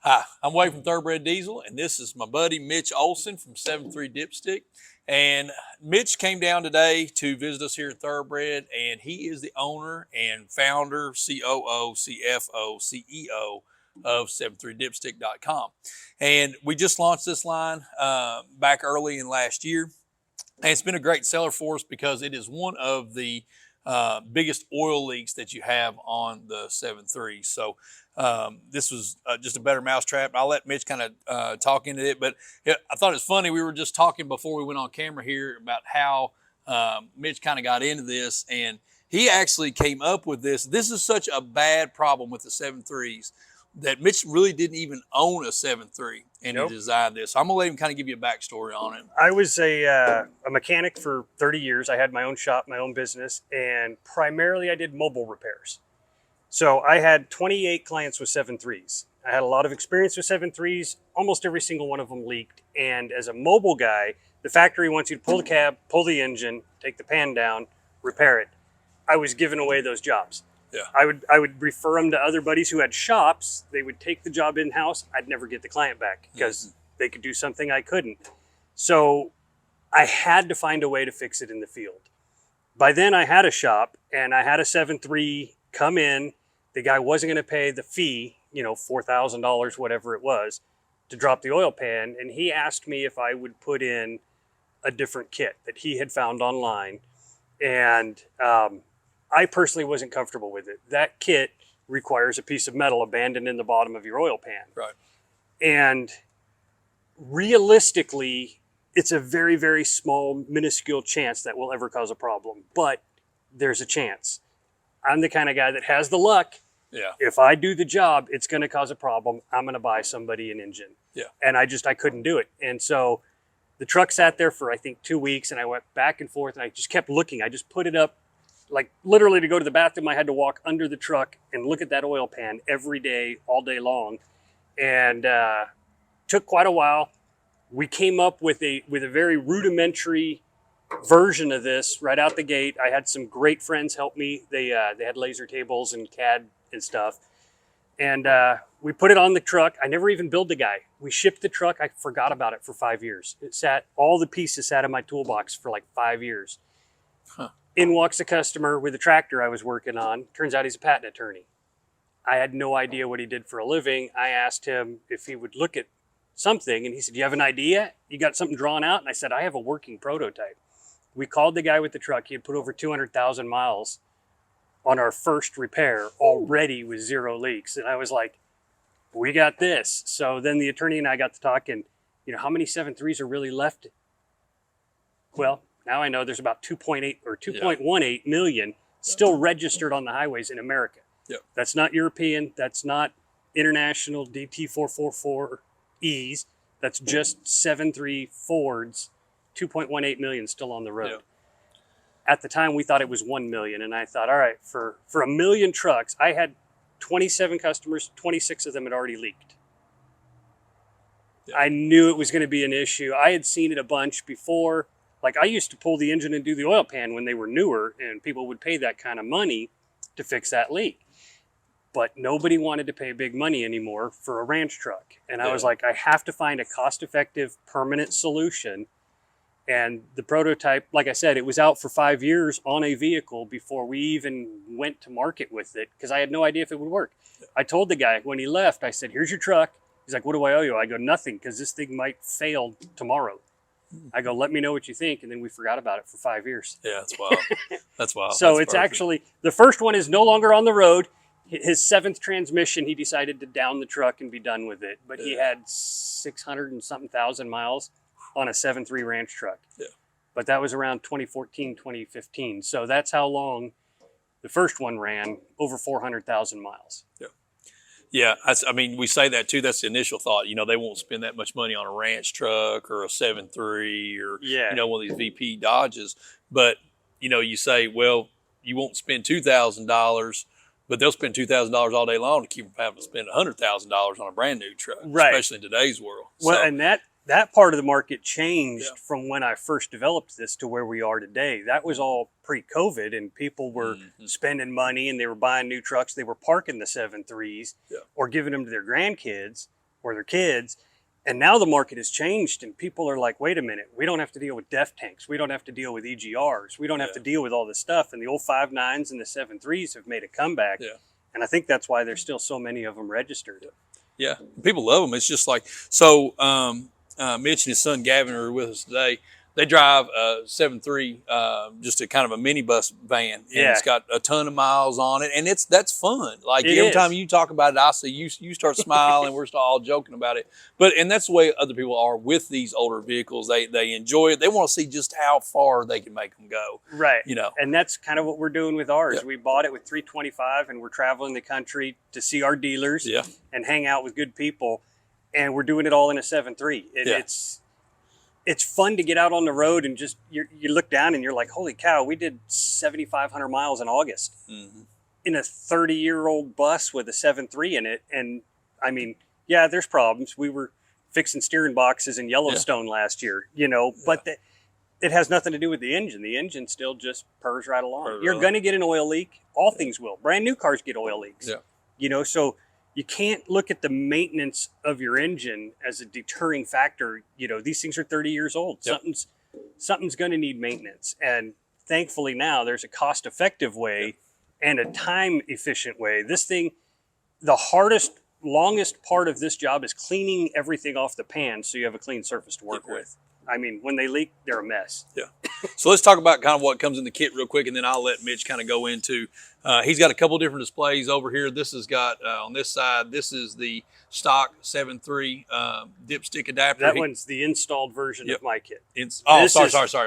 Hi, I'm Wade from Thoroughbred Diesel, and this is my buddy Mitch Olson from 73 Dipstick. And Mitch came down today to visit us here at Thoroughbred, and he is the owner and founder, COO, CFO, CEO of 73dipstick.com. And we just launched this line back early in last year. And it's been a great seller for us because it is one of the biggest oil leaks that you have on the 7.3. So this was just a better mousetrap. I'll let Mitch kind of talk into it, but I thought it's funny. We were just talking before we went on camera here about how Mitch kind of got into this, and he actually came up with this. This is such a bad problem with the 7.3s that Mitch really didn't even own a 7.3, and he designed this. So I'm gonna let him kind of give you a backstory on it. I was a mechanic for 30 years. I had my own shop, my own business, and primarily I did mobile repairs. So I had 28 clients with 7.3s. I had a lot of experience with 7.3s. Almost every single one of them leaked. And as a mobile guy, the factory wants you to pull the cab, pull the engine, take the pan down, repair it. I was giving away those jobs. Yeah. I would refer them to other buddies who had shops. They would take the job in-house. I'd never get the client back because they could do something I couldn't. So I had to find a way to fix it in the field. By then I had a shop and I had a 7.3 come in. The guy wasn't going to pay the fee, $4,000, whatever it was, to drop the oil pan. And he asked me if I would put in a different kit that he had found online. And I personally wasn't comfortable with it. That kit requires a piece of metal abandoned in the bottom of your oil pan. Right. And realistically, it's a very, very small, minuscule chance that will ever cause a problem. But there's a chance. I'm the kind of guy that has the luck. Yeah. If I do the job, it's going to cause a problem. I'm going to buy somebody an engine. Yeah. And I couldn't do it. And so the truck sat there for, I think, 2 weeks, and I went back and forth, and I just kept looking. I just put it up. Like literally to go to the bathroom, I had to walk under the truck and look at that oil pan every day, all day long. And took quite a while. We came up with a very rudimentary version of this right out the gate. I had some great friends help me. They had laser tables and CAD and stuff. And we put it on the truck. I never even billed the guy. We shipped the truck. I forgot about it for 5 years. All the pieces sat in my toolbox for like 5 years. Huh. In walks a customer with a tractor I was working on. Turns out he's a patent attorney. I had no idea what he did for a living. I asked him if he would look at something, and he said, "You have an idea? You got something drawn out?" And I said, "I have a working prototype." We called the guy with the truck. He had put over 200,000 miles on our first repair already with 0 leaks. And I was like, we got this. So then the attorney and I got to talking, how many 7.3s are really left? Well, now I know there's about 2.8 or 2.18 million still registered on the highways in America. Yep. That's not European. That's not international DT444Es. That's just 7.3 Fords, 2.18 million still on the road. Yep. At the time, we thought it was 1 million. And I thought, all right, for 1 million trucks, I had 27 customers, 26 of them had already leaked. Yep. I knew it was going to be an issue. I had seen it a bunch before. Like I used to pull the engine and do the oil pan when they were newer, and people would pay that kind of money to fix that leak. But nobody wanted to pay big money anymore for a ranch truck. And I was like, I have to find a cost-effective, permanent solution. And the prototype, like I said, it was out for 5 years on a vehicle before we even went to market with it because I had no idea if it would work. I told the guy when he left, I said, "Here's your truck." He's like, "What do I owe you?" I go, "Nothing, because this thing might fail tomorrow." I go, "Let me know what you think." And then we forgot about it for 5 years. Yeah, that's wild. That's wild. So that's it's perfect. actually, the first one is no longer on the road. His 7th transmission, he decided to down the truck and be done with it. But he had 600 and something thousand miles on a 7.3 ranch truck. Yeah. But that was around 2014, 2015. So that's how long the first one ran, over 400,000 miles. Yeah. Yeah, we say that too. That's the initial thought. They won't spend that much money on a ranch truck or a 7.3 or, one of these VP Dodges. But, you say, well, you won't spend $2,000, but they'll spend $2,000 all day long to keep from having to spend $100,000 on a brand new truck, especially in today's world. Well, and that part of the market changed from when I first developed this to where we are today. That was all pre-COVID, and people were spending money and they were buying new trucks. They were parking the 7.3s or giving them to their grandkids or their kids. And now the market has changed and people are like, wait a minute, we don't have to deal with def tanks. We don't have to deal with EGRs. We don't have to deal with all this stuff. And the old 5.9s and the 7.3s have made a comeback. Yeah. And I think that's why there's still so many of them registered. Yeah, people love them. It's just like, so Mitch and his son Gavin are with us today. They drive a 7.3, just a kind of a minibus van, and it's got a ton of miles on it, and that's fun. Like every time you talk about it, I see you start smiling, we're all joking about it. And that's the way other people are with these older vehicles. They enjoy it. They want to see just how far they can make them go. Right. You know, and that's kind of what we're doing with ours. We bought it with 325, and we're traveling the country to see our dealers and hang out with good people, and we're doing it all in a 7.3. It's fun to get out on the road and just you look down and you're like, holy cow, we did 7,500 miles in August in a 30-year-old bus with a 7.3 in it. And I mean, yeah, there's problems. We were fixing steering boxes in Yellowstone last year, you know, but it has nothing to do with the engine. The engine still just purrs right along. You're going to get an oil leak. All things will. Brand new cars get oil leaks. Yeah. You know, so you can't look at the maintenance of your engine as a deterring factor. You know, these things are 30 years old. Yep. Something's going to need maintenance. And thankfully now there's a cost-effective way and a time-efficient way. This thing, the longest part of this job is cleaning everything off the pan so you have a clean surface to work with. I mean, when they leak, they're a mess. Yeah. So let's talk about kind of what comes in the kit real quick, and then I'll let Mitch kind of go into, he's got a couple different displays over here. This has got, on this side, this is the stock 7.3 dipstick adapter. That one's the installed version of my kit. Sorry.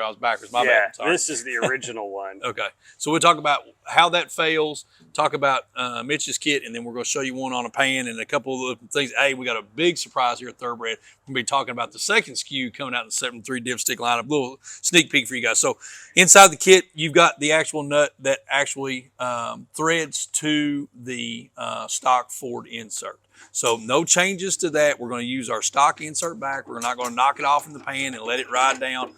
I was backwards. My bad. Sorry. This is the original one. Okay. So we'll talk about how that fails, talk about Mitch's kit, and then we're going to show you one on a pan and a couple of things. Hey, we got a big surprise here at Thoroughbred. We're going to be talking about the second SKU coming out in the 7.3 dipstick lineup. A little sneak peek for you guys. So inside the kit, you've got the actual nut that actually threads to the stock Ford insert. So no changes to that. We're going to use our stock insert back. We're not going to knock it off in the pan and let it ride down.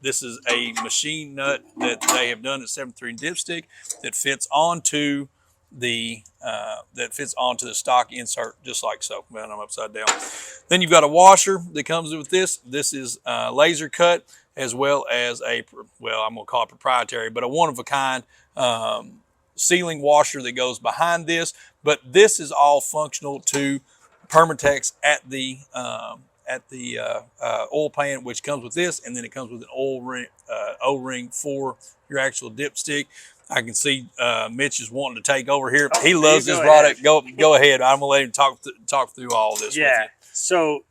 This is a machine nut that they have done at 7.3 dipstick that fits onto the stock insert just like so. Man, I'm upside down. Then you've got a washer that comes with this. This is laser cut, as well as I'm going to call it proprietary, but a one-of-a-kind sealing washer that goes behind this. But this is all functional to Permatex at the oil pan, which comes with this, and then it comes with an O-ring for your actual dipstick. I can see Mitch is wanting to take over here. He loves this product. Go ahead. I'm gonna let him talk through all this. Yeah. So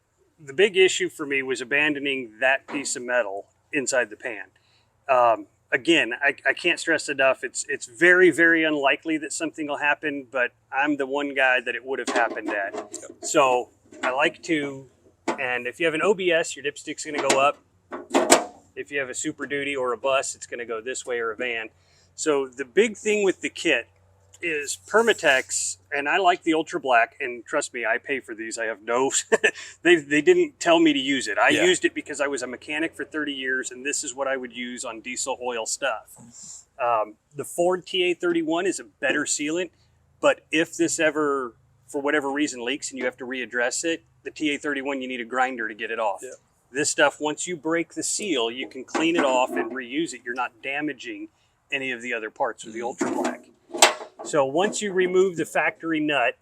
the big issue for me was abandoning that piece of metal inside the pan. Again, I can't stress enough. It's very, very unlikely that something will happen, but I'm the one guy that it would have happened at. So I like to, and if you have an OBS, your dipstick's going to go up. If you have a Super Duty or a bus, it's going to go this way, or a van. So the big thing with the kit is Permatex, and I like the Ultra Black, and trust me, I pay for these. I have no, they didn't tell me to use it. I used it because I was a mechanic for 30 years, and this is what I would use on diesel oil stuff. The Ford TA31 is a better sealant, but if this ever, for whatever reason, leaks and you have to readdress it, the TA31, you need a grinder to get it off. Yeah. This stuff, once you break the seal, you can clean it off and reuse it. You're not damaging any of the other parts with the Ultra Black. So once you remove the factory nut,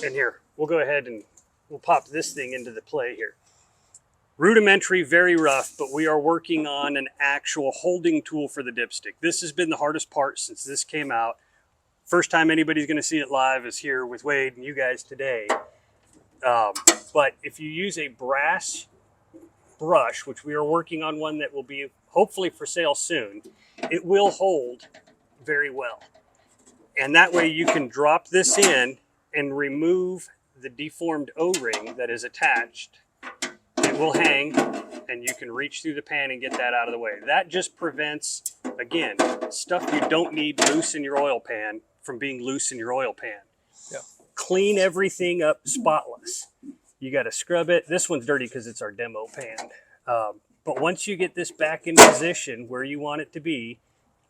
and here, we'll go ahead and we'll pop this thing into the play here. Rudimentary, very rough, but we are working on an actual holding tool for the dipstick. This has been the hardest part since this came out. First time anybody's gonna see it live is here with Wade and you guys today. But if you use a brass brush, which we are working on one that will be hopefully for sale soon, it will hold very well. And that way you can drop this in and remove the deformed O-ring that is attached. It will hang and you can reach through the pan and get that out of the way. That just prevents, again, stuff you don't need loose in your oil pan from being loose in your oil pan. Yeah. Clean everything up spotless. You got to scrub it. This one's dirty because it's our demo pan. But once you get this back in position where you want it to be,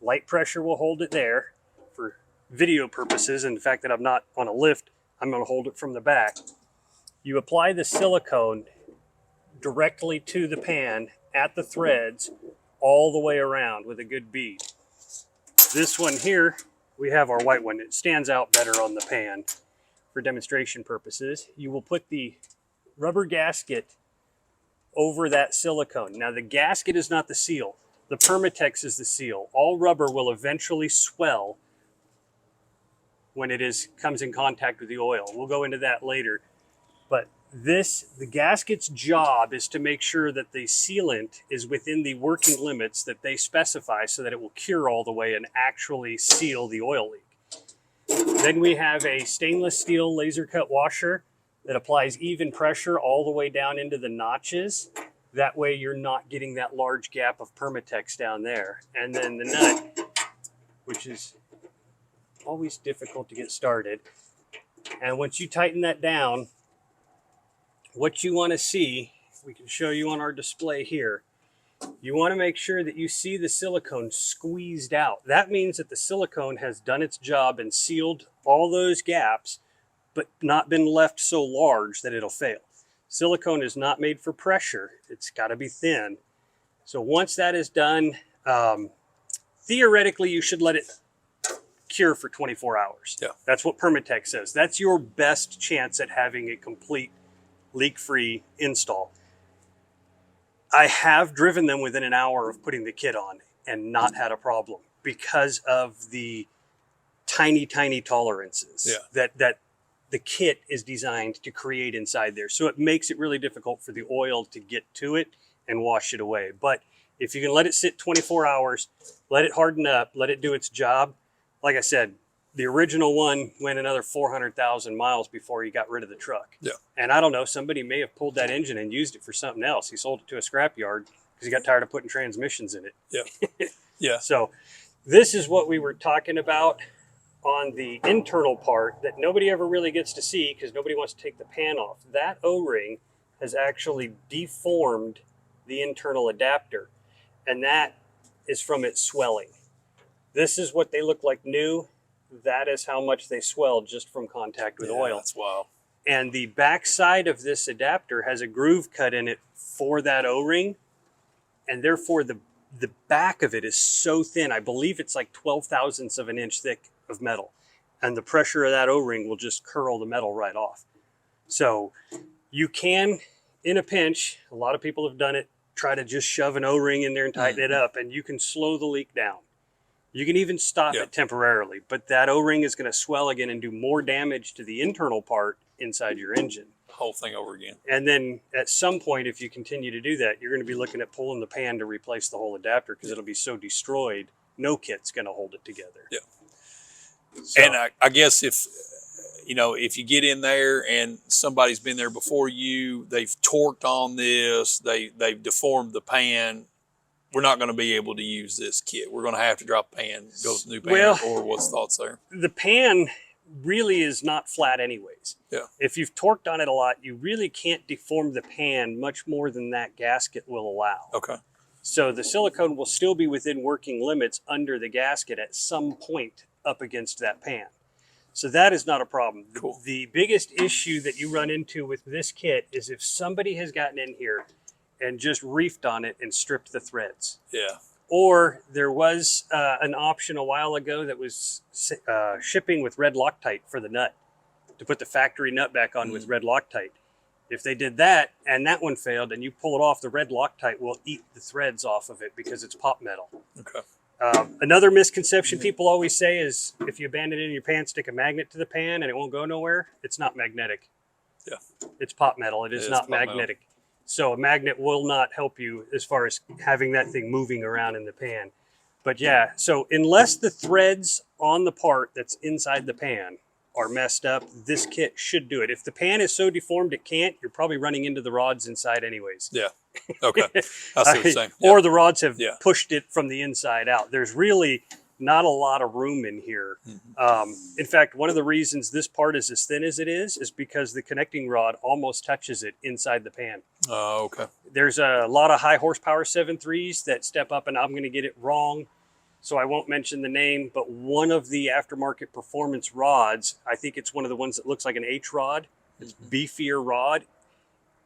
light pressure will hold it there for video purposes, and the fact that I'm not on a lift, I'm going to hold it from the back. You apply the silicone directly to the pan at the threads all the way around with a good bead. This one here, we have our white one. It stands out better on the pan for demonstration purposes. You will put the rubber gasket over that silicone. Now the gasket is not the seal. The Permatex is the seal. All rubber will eventually swell when it comes in contact with the oil. We'll go into that later. But the gasket's job is to make sure that the sealant is within the working limits that they specify so that it will cure all the way and actually seal the oil leak. Then we have a stainless steel laser cut washer that applies even pressure all the way down into the notches. That way you're not getting that large gap of Permatex down there. And then the nut, which is always difficult to get started. And once you tighten that down, what you want to see, we can show you on our display here, you want to make sure that you see the silicone squeezed out. That means that the silicone has done its job and sealed all those gaps, but not been left so large that it'll fail. Silicone is not made for pressure. It's got to be thin. So once that is done, theoretically, you should let it cure for 24 hours. Yeah. That's what Permatex says. That's your best chance at having a complete leak-free install. I have driven them within an hour of putting the kit on and not had a problem because of the tiny, tiny tolerances that the kit is designed to create inside there. So it makes it really difficult for the oil to get to it and wash it away. But if you can let it sit 24 hours, let it harden up, let it do its job. Like I said, the original one went another 400,000 miles before he got rid of the truck. Yeah. And I don't know, somebody may have pulled that engine and used it for something else. He sold it to a scrapyard because he got tired of putting transmissions in it. Yeah. Yeah. So this is what we were talking about on the internal part that nobody ever really gets to see because nobody wants to take the pan off. That O-ring has actually deformed the internal adapter, and that is from its swelling. This is what they look like new. That is how much they swell just from contact with oil. That's wild. And the back side of this adapter has a groove cut in it for that O-ring, and therefore the back of it is so thin. I believe it's like 12 thousandths of an inch thick of metal, and the pressure of that O-ring will just curl the metal right off. So you can, in a pinch, a lot of people have done it, try to just shove an O-ring in there and tighten it up, and you can slow the leak down. You can even stop it temporarily, but that O-ring is going to swell again and do more damage to the internal part inside your engine. Whole thing over again. And then at some point, if you continue to do that, you're going to be looking at pulling the pan to replace the whole adapter because it'll be so destroyed, no kit's going to hold it together. Yeah. So, and I guess if you get in there and somebody's been there before you, they've torqued on this, they've deformed the pan, we're not going to be able to use this kit. We're going to have to drop a pan, go with the new pan, or what's thoughts there? The pan really is not flat anyways. Yeah. If you've torqued on it a lot, you really can't deform the pan much more than that gasket will allow. Okay. So the silicone will still be within working limits under the gasket at some point up against that pan. So that is not a problem. Cool. The biggest issue that you run into with this kit is if somebody has gotten in here and just reefed on it and stripped the threads. Yeah. Or there was an option a while ago that was shipping with red Loctite for the nut, to put the factory nut back on with red Loctite. If they did that and that one failed and you pull it off, the red Loctite will eat the threads off of it because it's pop metal. Okay. Another misconception people always say is if you abandon it in your pan, stick a magnet to the pan and it won't go nowhere. It's not magnetic. Yeah. It's pop metal. It is not magnetic. So a magnet will not help you as far as having that thing moving around in the pan. But yeah, so unless the threads on the part that's inside the pan are messed up, this kit should do it. If the pan is so deformed it can't, you're probably running into the rods inside anyways. Yeah. Okay. I see what you're saying. Or the rods have Yeah. pushed it from the inside out. There's really not a lot of room in here. In fact, one of the reasons this part is as thin as it is because the connecting rod almost touches it inside the pan. Oh, okay. There's a lot of high horsepower 7.3s that step up, and I'm going to get it wrong, so I won't mention the name, but one of the aftermarket performance rods, I think it's one of the ones that looks like an H rod, It's beefier rod.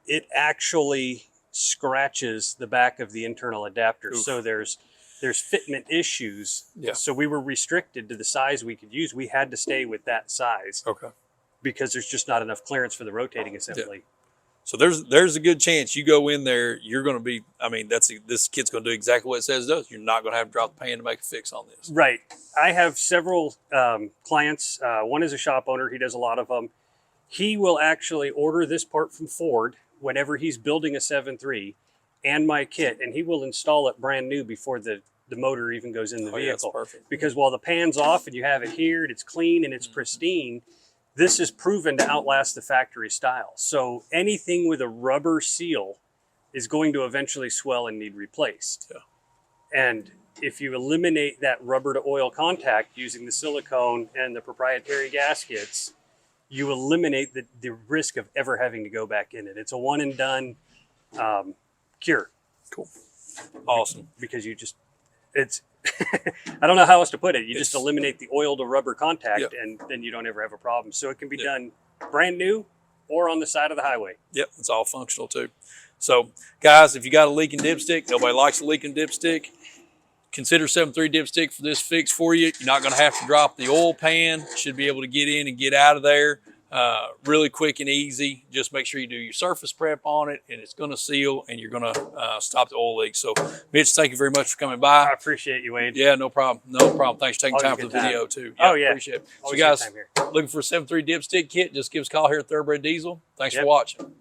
It actually scratches the back of the internal adapter. Oof. So there's fitment issues. Yeah. So we were restricted to the size we could use. We had to stay with that size Okay. because there's just not enough clearance for the rotating assembly. So there's a good chance you go in there, you're going to be, I mean, this kit's going to do exactly what it says it does. You're not going to have to drop the pan to make a fix on this. Right. I have several clients. One is a shop owner. He does a lot of them. He will actually order this part from Ford whenever he's building a 7.3 and my kit, and he will install it brand new before the motor even goes in the vehicle. Yeah, that's perfect. Because while the pan's off and you have it here and it's clean and it's pristine, this is proven to outlast the factory style. So anything with a rubber seal is going to eventually swell and need replaced. Yeah. And if you eliminate that rubber to oil contact using the silicone and the proprietary gaskets, you eliminate the risk of ever having to go back in it. It's a one and done cure. Cool. Awesome. Because it's, I don't know how else to put it. You just eliminate the oil to rubber contact, Yep. and then you don't ever have a problem. So it can be done brand new or on the side of the highway. Yep, it's all functional too. So, guys, if you got a leaking dipstick, nobody likes a leaking dipstick, consider 7.3 dipstick for this fix for you. You're not going to have to drop the oil pan. Should be able to get in and get out of there really quick and easy. Just make sure you do your surface prep on it, and it's going to seal, and you're going to stop the oil leak. So, Mitch, thank you very much for coming by. I appreciate you, Wade. Yeah, no problem. No problem. Thanks for taking time for the video, too. Oh, yeah. Appreciate it. So, Always guys, good time here. looking for a 7.3 dipstick kit, just give us a call here at Thoroughbred Diesel. Thanks for watching.